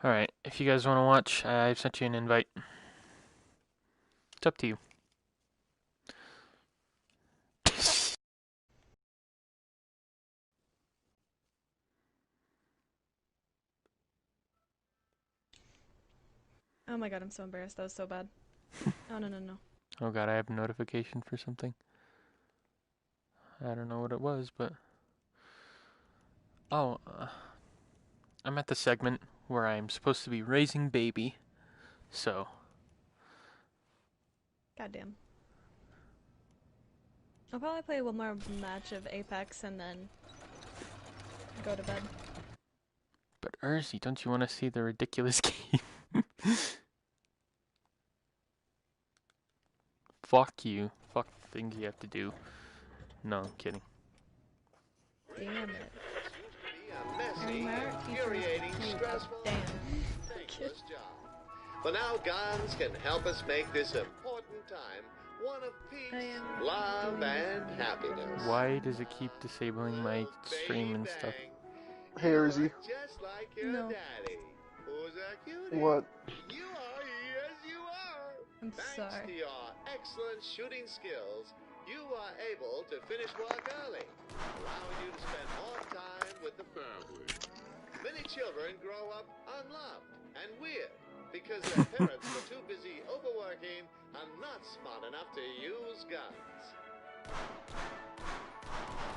Alright, if you guys want to watch, I've sent you an invite. It's up to you. Oh my god, I'm so embarrassed. That was so bad. Oh, no, no, no. Oh god, I have a notification for something. I don't know what it was, but... Oh, I'm at the segment where I'm supposed to be raising baby, so... Goddamn. I'll probably play one more match of Apex and then go to bed. But Urzi, don't you want to see the ridiculous game? Fuck you. Fuck the things you have to do. No, I'm kidding. Damn it. A messy, infuriating, stressful, thankless job. But now guns can help us make this important time one of peace, love, and happiness. Why does it keep disabling my stream and stuff? Hey, Urzi. Just like your No. daddy. Who's a cutie? What? You are, yes you are. I'm Thanks sorry. to your excellent shooting skills, you are able to finish work early, allowing you to spend more time with the family. Many children grow up unloved and weird because their parents were too busy overworking and not smart enough to use guns.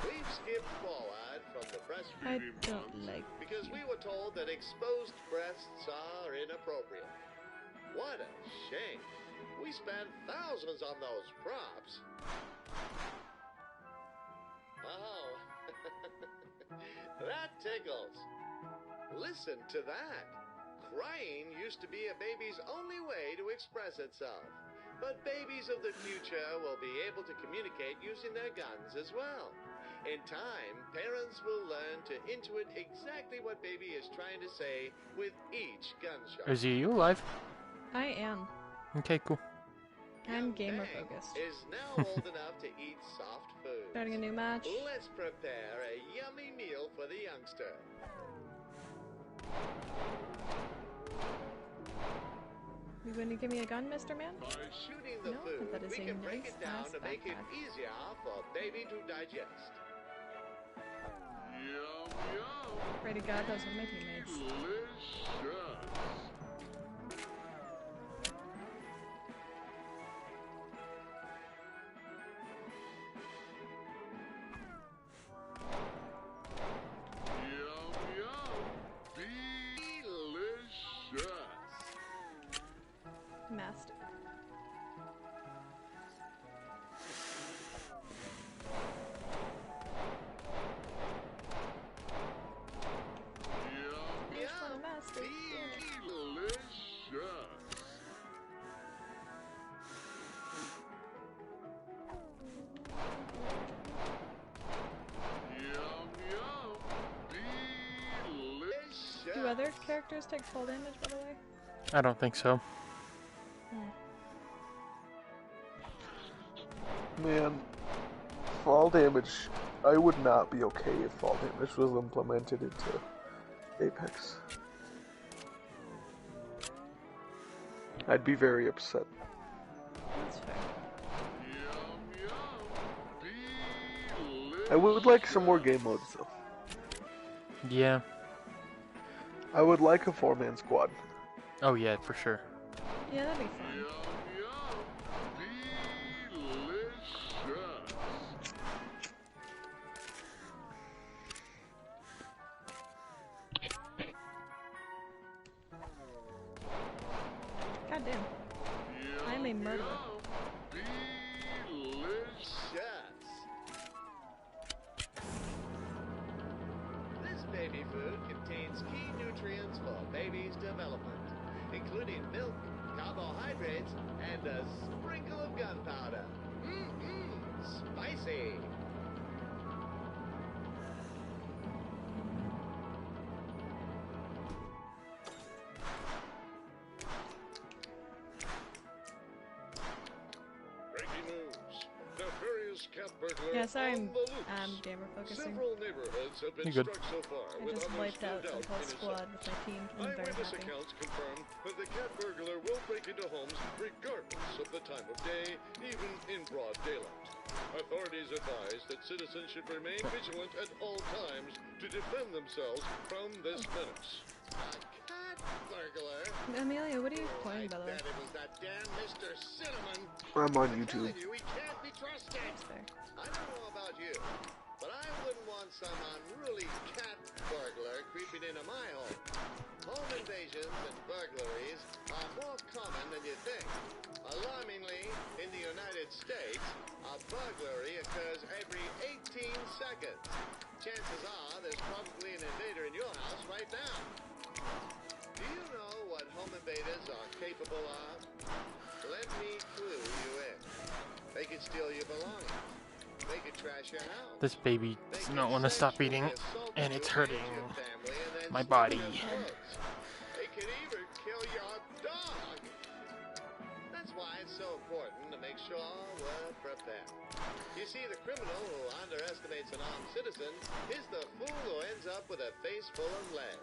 We've skipped forward from the I breastfeeding don't months like because you. we were told that exposed breasts are inappropriate. What a shame. We spent thousands on those props. Oh, that tickles. Listen to that. Crying used to be a baby's only way to express itself. But babies of the future will be able to communicate using their guns as well. In time, parents will learn to intuit exactly what baby is trying to say with each gunshot. Urzi, are you alive? I am. Okay, cool. I'm Young gamer Bang focused. is now old enough to eat soft food. Starting a new match. Let's prepare a yummy meal for the youngster. You going to give me a gun, Mr. Man? By shooting the No, food, but that is we a can break nice it down ass to make it backpack. easier for baby to digest. Yum, yum. Pray to God those are my teammates. Delicious. Yum, yum. Delicious. Master. Yum, Just want a Yum. master. delicious. Yum, yum. Delicious. Do other characters take full damage, by the way? I don't think so. Man, fall damage. I would not be okay if fall damage was implemented into Apex. I'd be very upset. That's fair. Yum, yum. Delicious. I would like some more game modes though. Yeah. I would like a 4-man squad. Oh yeah, for sure. Yeah, that'd be fun. Yum, yum. Delicious. God damn. I am a murderer. Delicious. Shucks. This baby food contains key nutrients for baby's development, including milk, carbohydrates, and a sprinkle of gunpowder. Spicy. Breaking news. The furious fastest cat burglar Yeah, sorry, on the loose. gamer focusing. Several neighborhoods have been You're good. struck so far, I with just almost wiped no out a doubt whole innocent. squad with my team. I'm very Eyewitness happy. accounts confirm that the cat burglar will break into homes regardless of the time of day, even in broad daylight. Authorities advise that citizens should remain vigilant at all times to defend themselves from this menace. A cat burglar? Amelia, what are you Oh, playing, by the way? bet it was that damn Mr. Cinnamon. I'm on I'm YouTube. telling you, he can't be trusted. It's there. I don't know about you, but I wouldn't want some unruly cat burglar creeping into my home. Home invasions and burglaries are more common than you think. Alarmingly, in the United States, a burglary occurs every 18 seconds. Chances are there's probably an invader in your house right now. Do you know what home invaders are capable of? Let me clue you in. They could steal your belongings. They could trash your house. This baby They does could not want to stop sexually eating, assault and you it's and hurting your family and then my slip body. in their throats. They could even kill your dog. That's why it's so important to make sure we're prepared. You see, the criminal who underestimates an armed citizen is the fool who ends up with a face full of lead.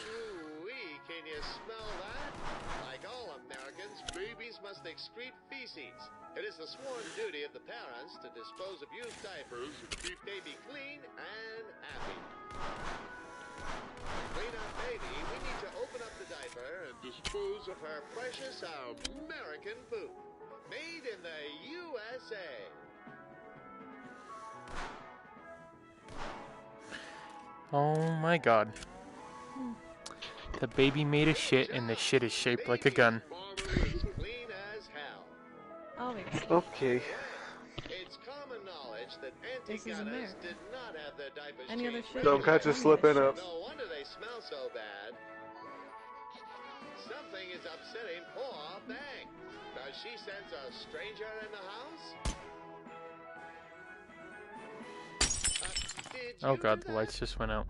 Ooh-wee, can you smell that? Like all Americans, babies must excrete feces. It is the sworn duty of the parents to dispose of used diapers and keep baby clean and happy. To clean up baby, we need to open up the diaper and dispose of her precious American poop. Made in the USA. Oh my god. The baby made a shit, and the shit is shaped like a gun. Clean as hell. Obviously. Okay. It's common knowledge that This is anti-gunners America. did not have their diapers Any other changed shit? Don't catch us slipping up. No wonder they smell so bad. Something is upsetting poor Bang. Does she sense a stranger in the house? Did Oh you god, do the lights just went out.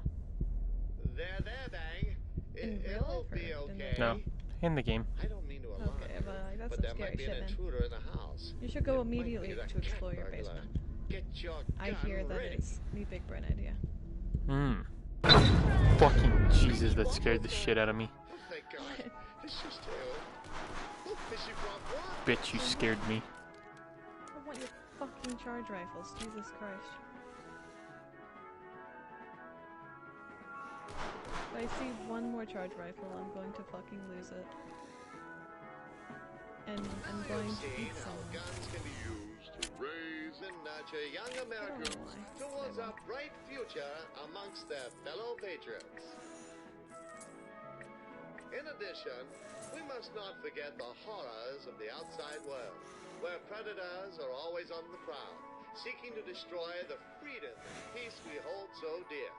that? There, Bang. In real It'll life or be in the okay. No, in the game. I don't mean to alarm Okay, you, but that's but some there scary might be shit, an man. intruder in the house. You should go It might be immediately the to cat explore your burglar. basement. Get your I gun hear that ready. is the big brain idea. Fucking Jesus, that scared the shit out of me. Oh, thank God. It's just you. Oh, is she brought what? Bitch, you scared me. I want your fucking charge rifles, Jesus Christ. If I see one more charge rifle, I'm going to fucking lose it. And I'm going to Seen beat how someone. guns can be used to raise and nurture young Americans why. towards a bright future amongst their fellow patriots. In addition, we must not forget the horrors of the outside world, where predators are always on the prowl, seeking to destroy the freedom and peace we hold so dear.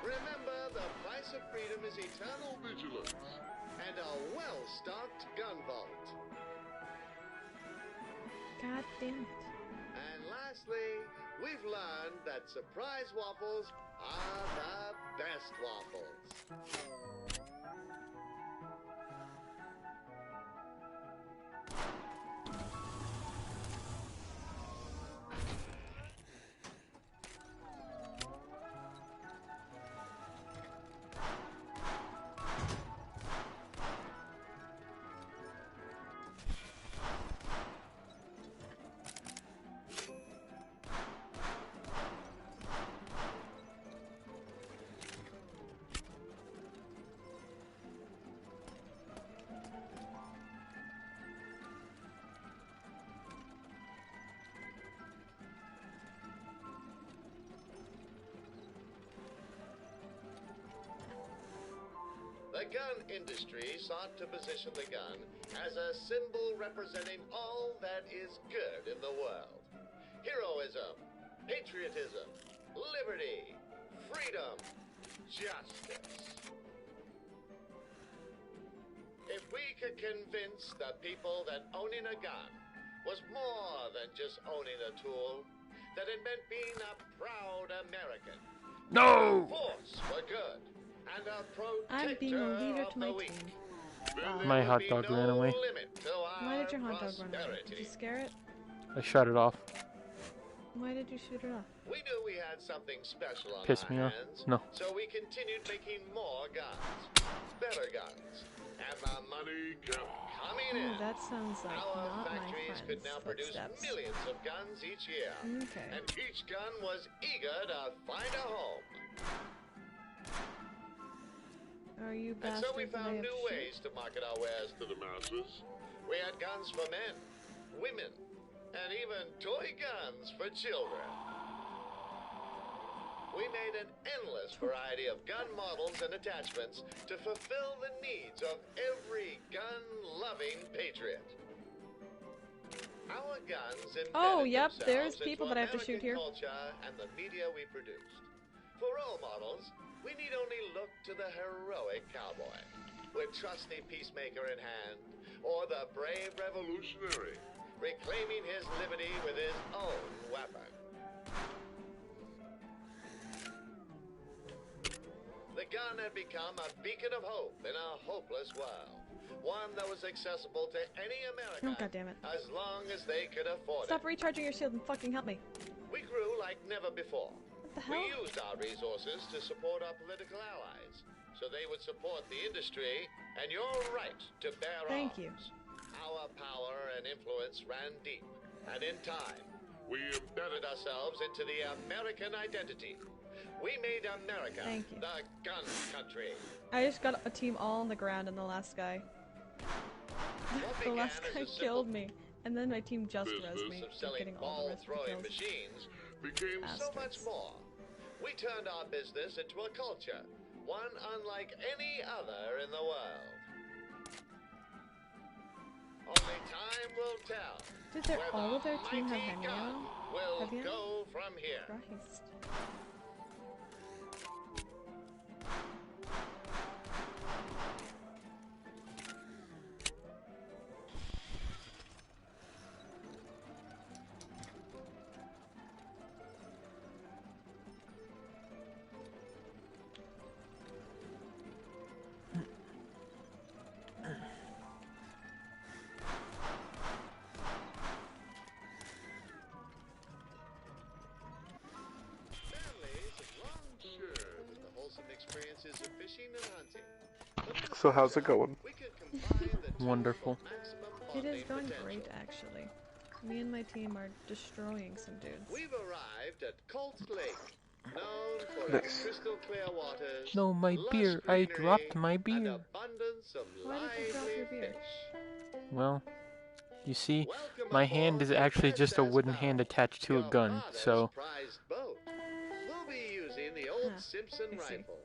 Remember, the price of freedom is eternal Vigilance. and a well-stocked gun vault. God damn it. And lastly, we've learned that surprise waffles are the best waffles. The gun industry sought to position the gun as a symbol representing all that is good in the world. Heroism, patriotism, liberty, freedom, justice. If we could convince the people that owning a gun was more than just owning a tool, that it meant being a proud American, No! force for good, and a I'm being a protector leader of to the my weak. team. Then Wow. there My would hot be dog no ran away. limit to Why our did your hot dog run away? Did prosperity. you scare it? I shut it off. Why did you shoot it off? We knew we had something special on Pissed our me off. hands, No. so we continued making more guns, better guns, and the money kept coming in. Oh, that sounds like Our not my factories could friend's now produce footsteps. millions of guns each year, Okay. and each gun was eager to find a home. Are you And so we bastards found may have new shit? ways to market our wares to the masses. We had guns for men, women, and even toy guns for children. We made an endless variety of gun models and attachments to fulfill the needs of every gun-loving patriot. Our guns embedded Oh, yep, themselves there's into people that I have to shoot American here. culture and the media we produced. For role models, we need only look to the heroic cowboy, with trusty peacemaker in hand, or the brave revolutionary, reclaiming his liberty with his own weapon. The gun had become a beacon of hope in a hopeless world. One that was accessible to any American Oh, goddammit. as long as they could afford Stop it. recharging your shield and fucking help me. We grew like never before. What the We hell? used our resources to support our political allies, so they would support the industry and your right to bear Thank arms. you. Our power and influence ran deep, and in time, we embedded ourselves into the American identity. We made America Thank you. the gun country. I just got a team all on the ground and the last guy. What The last began guy as a killed simple me. And then my team just business res me, of selling getting all the rest of the ball-throwing kills. machines became so much Bastards. more. We turned our business into a culture, one unlike any other in the world. Only time will tell Did their, where all of the their team have mighty Henry gun on? will Have you? go from here. Christ. Families have long shared in the wholesome experiences of fishing and hunting. But in the So how's it future, going? we could combine the two Wonderful. for maximum It is bonding going potential. great, actually. Me and my team are destroying some dudes. We've arrived at Colt Lake, known for its Nice. crystal clear waters, No, my lush beer. I greenery, dropped my and beer. abundance of Why did you drop lively your beer? fish. Well, you see, Welcome my hand aboard is the actually just a Princess wooden hand Barrel, attached to a your gun, father's so prized boat. We'll be using the old Huh, Simpson I see. rifle,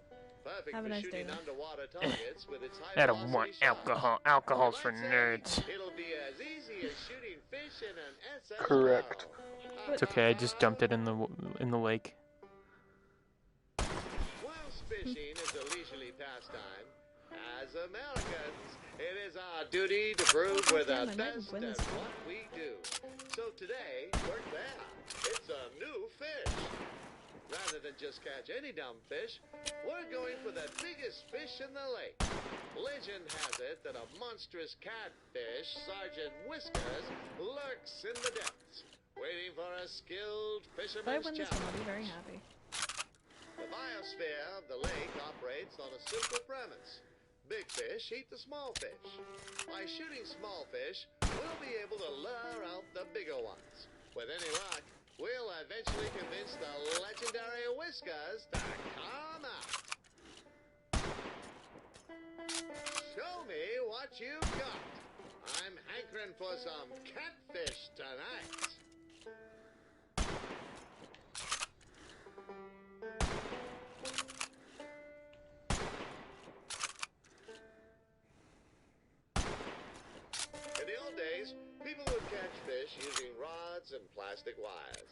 perfect Have a for nice day, shooting then. underwater targets with its high I don't want velocity shots. alcohol. Alcohol's Or for might say, nerds. It'll be as easy as shooting fish in an SS Correct. barrel. It's okay. I just dumped it in the lake. Whilst fishing is a leisurely pastime, as Americans, it is our duty to prove Oh, we're the damn, I might best win at this one. what we do. So today, we're there. It's a new fish. Rather than just catch any dumb fish, we're going for the biggest fish in the lake. Legend has it that a monstrous catfish, Sergeant Whiskers, lurks in the depths, waiting for a skilled If I fisherman's win this one, challenge. I'll be very happy. The biosphere of the lake operates on a simple premise. Big fish eat the small fish. By shooting small fish, we'll be able to lure out the bigger ones. With any luck, we'll eventually convince the legendary Whiskers to come out. Show me what you got. I'm hankering for some catfish tonight. In the old days, people would catch fish using rods and plastic wires.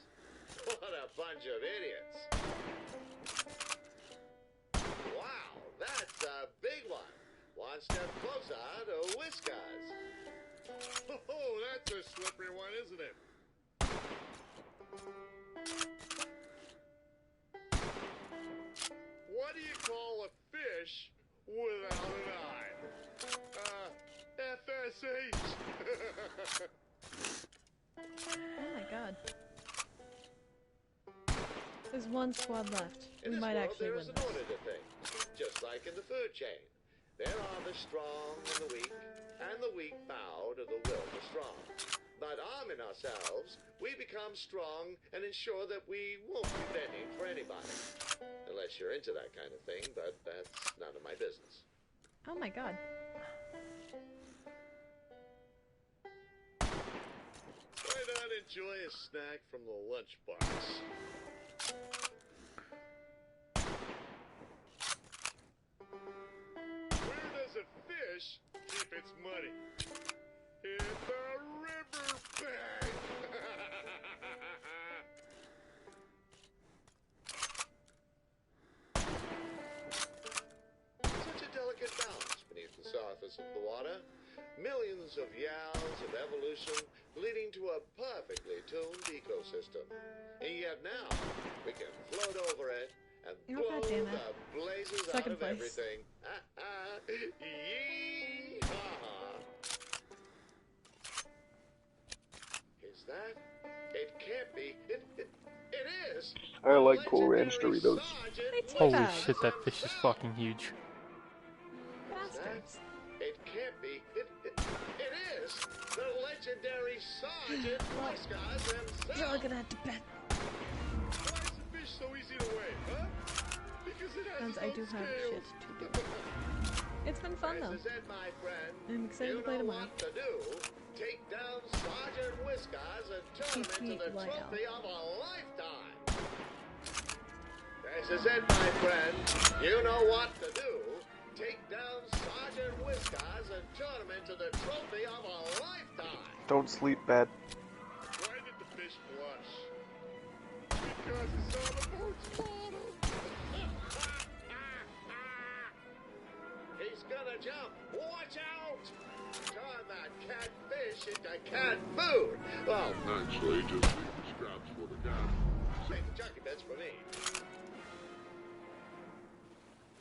What a bunch of idiots. Wow, that's a big one. One step closer to Whiskers. Oh, that's a slippery one, isn't it? What do you call a fish without an eye? FSH. Oh There's one squad left. In We this might world, actually there win is an this. order to things, just like in the food chain. There are the strong and the weak bow to the will of the strong. But arming ourselves, we become strong and ensure that we won't be bending for anybody. Unless you're into that kind of thing, but that's none of my business. Oh my god. Why not enjoy a snack from the lunchbox? Where does a fish keep its money? In the riverbed! Such a delicate balance beneath the surface of the water. Millions of years of evolution leading to a perfectly tuned ecosystem. And yet now, we can float over it and Oh, blow goddammit. the blazes out Second of place. everything. Yee-haw! Is that? It can't be. It is. I The like Cool Ranch legendary Doritos. Sergeant Hey, Holy Teabag. shit, that fish is fucking huge. Bastards. It can't be. It is. The legendary Sergeant Whiskers himself. Y'all are gonna have to bet. Why is the fish so easy to weigh, huh? Because it has Since its I own do have scales. shit to do. It's been fun though. This is it, my friend. I'm excited You to play know tomorrow. what to do. Take down Sergeant Whiskers and turn him into the Light trophy of a lifetime. This is it, my friend. You know what to do. Take down Sergeant Whiskers and turn him into the trophy of a lifetime. Don't sleep bad. Why did the fish blush? Because he saw the boat's bottom. He's gonna jump. Watch out! Turn that catfish into cat food. Well, Actually, just leave the scraps for the cat. save the junkie bits for me.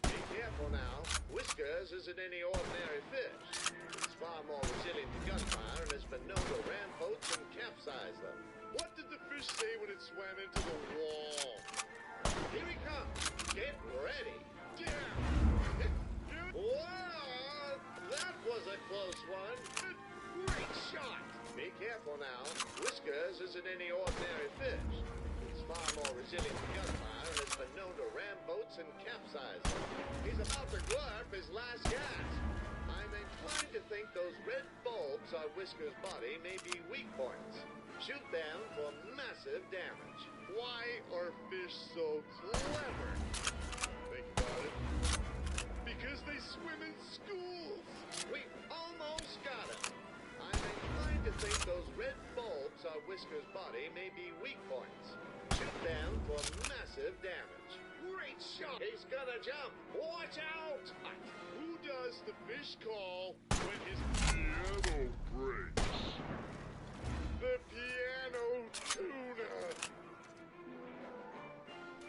Be careful now. Whiskers isn't any ordinary fish. It's far more resilient to gunfire and has been known to ram boats and capsize them. What did the fish say when it swam into the wall? Here he comes. Get ready. Whoa! That was a close one. Great shot. Be careful now. Whiskers isn't any ordinary fish. It's far more resilient to gunfire and has been known to ram boats and capsize them. He's about to glurp his last gasp. I'm inclined to think those red bulbs on Whiskers' body may be weak points. Shoot them for massive damage. Why are fish so clever? Think about it. Because they swim in schools. We almost got him. I'm inclined to think those red bulbs on Whiskers' body may be weak points. Shoot them for massive damage. Great shot. He's gonna jump. Watch out. Who does the fish call when his Piano breaks. the piano tuner?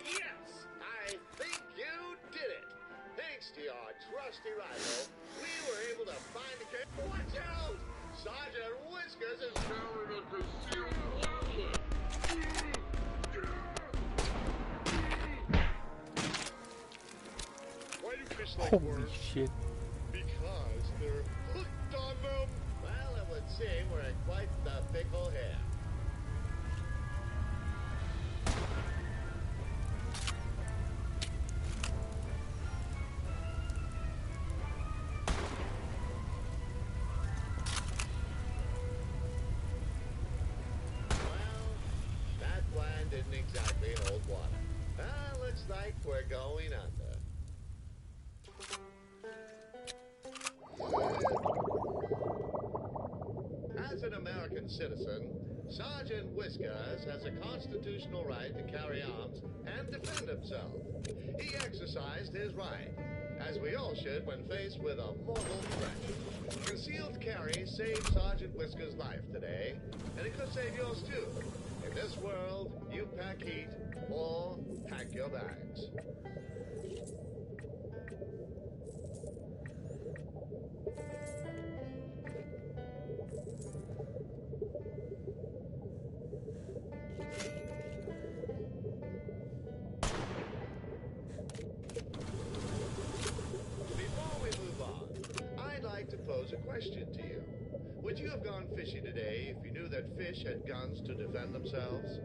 Yes, I think you did it. Thanks to your trusty rival, we were able to find the cave. Watch out! Sergeant Whiskers is Carrying a concealed weapon. Why do fish like Holy worms? shit. Because they're hooked on them. Well, it would seem we're in quite the pickle here. Well, that plan didn't exactly hold water. Looks like we're going under. As an American citizen, Sergeant Whiskers has a constitutional right to carry arms and defend himself. He exercised his right, as we all should when faced with a mortal threat. Concealed carry saved Sergeant Whiskers' life today, and it could save yours too. In this world, you pack heat or pack your bags. that fish had guns to defend themselves?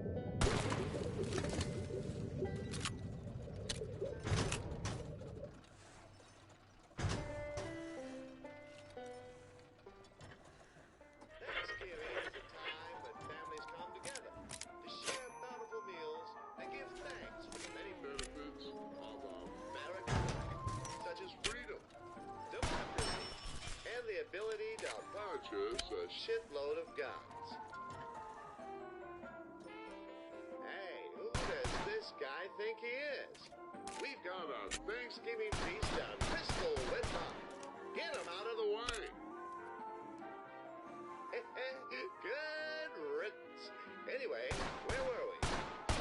Thanksgiving is a time when families come together to share bountiful meals and give thanks for the many Benefits of America, such as freedom. democracy and the ability to Purchase a shitload of guns. Hey, who does this guy think he is? We've got a Thanksgiving feast at Bristol with Mom. Get him out of the way. Good riddance. Anyway, where were we?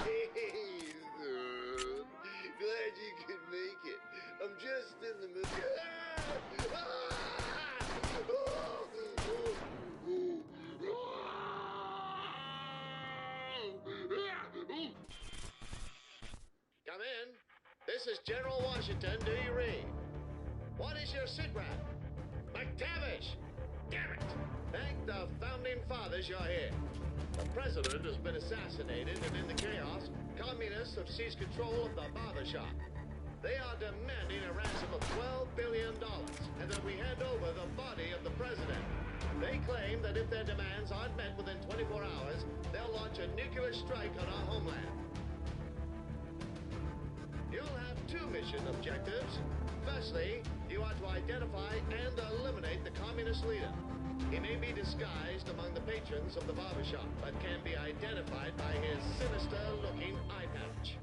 Hey, son. Glad you could make it. I'm just in the middle. Come in. This is General Washington. Do you read? What is your sit rep? McTavish! Damn it! Thank the founding fathers you're here. The president has been assassinated, and in the chaos, communists have seized control of the barber shop. They are demanding a ransom of $12 billion, and that we hand over the body of the president. They claim that if their demands aren't met within 24 hours, they'll launch a nuclear strike on our homeland. You'll have two mission objectives. Firstly, you are to identify and eliminate the communist leader. He may be disguised among the patrons of the barbershop, but can be identified by his sinister-looking eye patch.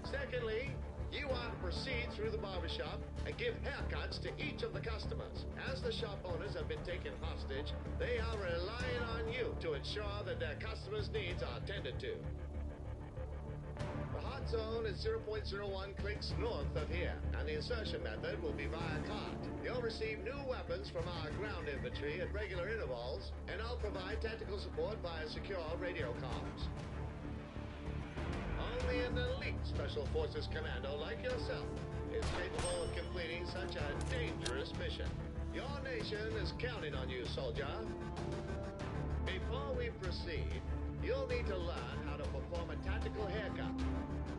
Secondly, you are to proceed through the barbershop and give haircuts to each of the customers. As the shop owners have been taken hostage, they are relying on you to ensure that their customers' needs are attended to. The hot zone is 0.01 clicks north of here, and the insertion method will be via cart. You'll receive new weapons from our ground infantry at regular intervals, and I'll provide tactical support via secure radio comms. Only an elite Special Forces commando like yourself is capable of completing such a dangerous mission. Your nation is counting on you, soldier. Before we proceed, you'll need to learn how to perform a tactical haircut.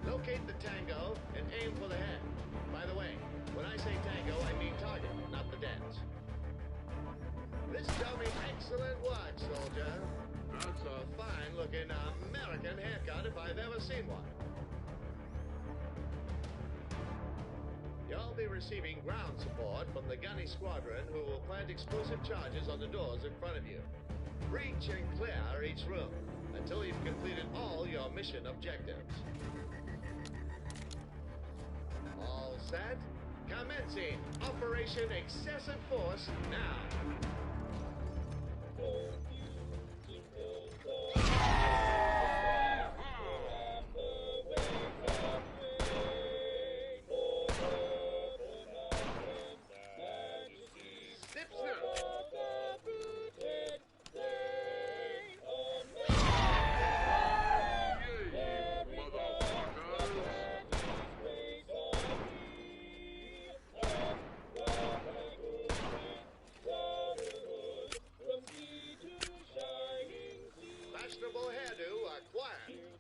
Locate the tango and aim for the head. By the way, when I say tango, I mean target, not the dents. This shall be excellent work, soldier. That's a fine-looking American haircut if I've ever seen one. You'll be receiving ground support from the gunny squadron who will plant explosive charges on the doors in front of you. Breach and clear each room until you've completed all your mission objectives. All set? Commencing Operation Excessive Force now. Fashionable hairdo acquired.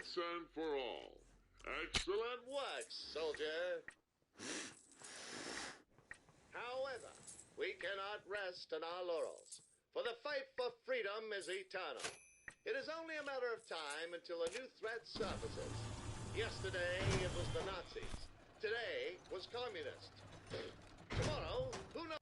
Once and for all. Excellent Work, soldier. However, we cannot rest on our laurels, for the fight for freedom is eternal. It is only a matter of time until a new threat surfaces. Yesterday, it was the Nazis. Today was communists. Tomorrow, who knows?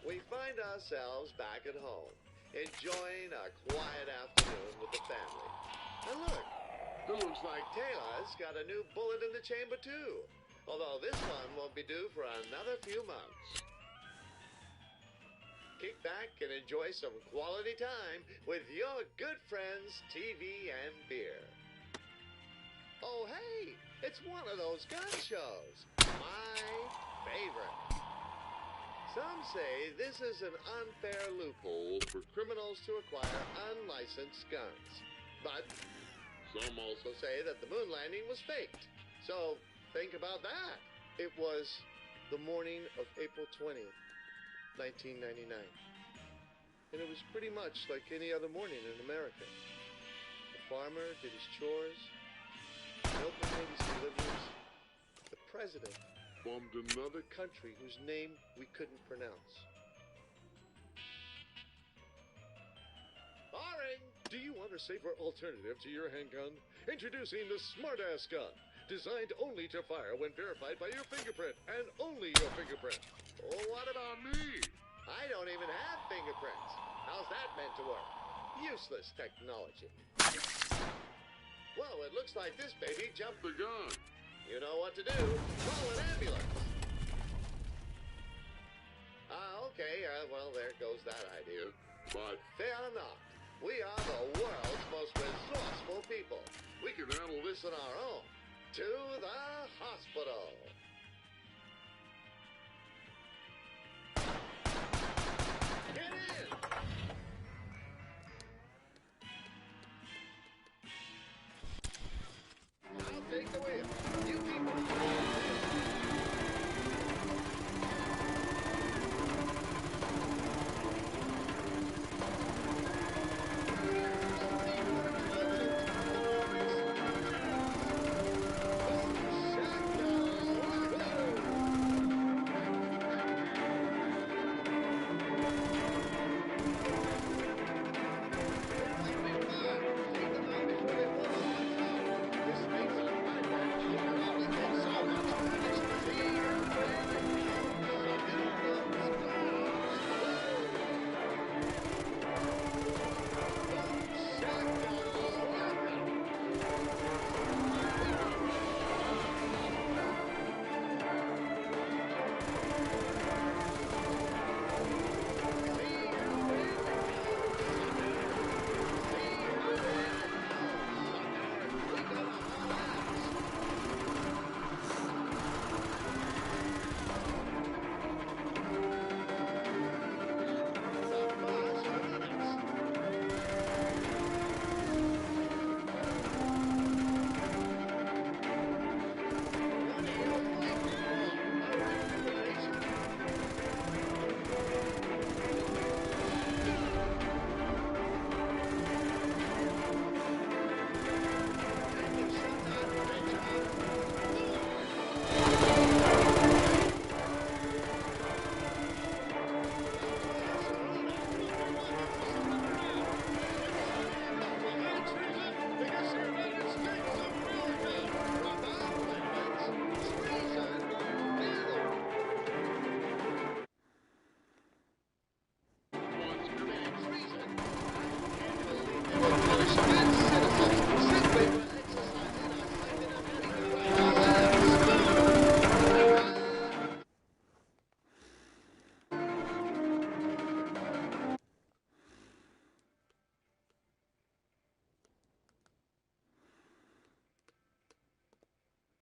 We find ourselves back at home, enjoying a quiet afternoon with the family. And look, it looks like Taylor's got a new bullet in the chamber too, although this one won't be due for another few months. Kick back and enjoy some quality time with your good friends, TV and beer. Oh hey, it's one of those gun shows. My favorite. Some say this is an unfair loophole for criminals to acquire unlicensed guns. But some also say that the moon landing was faked. So think about that. It was the morning of April 20th, 1999. And it was pretty much like any other morning in America. The farmer did his chores. The milkman made his deliveries. The president bombed another country whose name we couldn't pronounce. Boring! Do you want a safer alternative to your handgun? Introducing the Smartass Gun, designed only to fire when verified by your fingerprint, and only your fingerprint. Oh, what about me? I don't even have fingerprints. How's that meant to work? Useless technology. Well, it looks like this baby jumped the gun. You know what to do. Call an ambulance. Okay, well, there goes that idea. But fear not. We are the world's most resourceful people. We can handle this on our own. To the hospital. Get in! I'll take the wheel. You people. Finish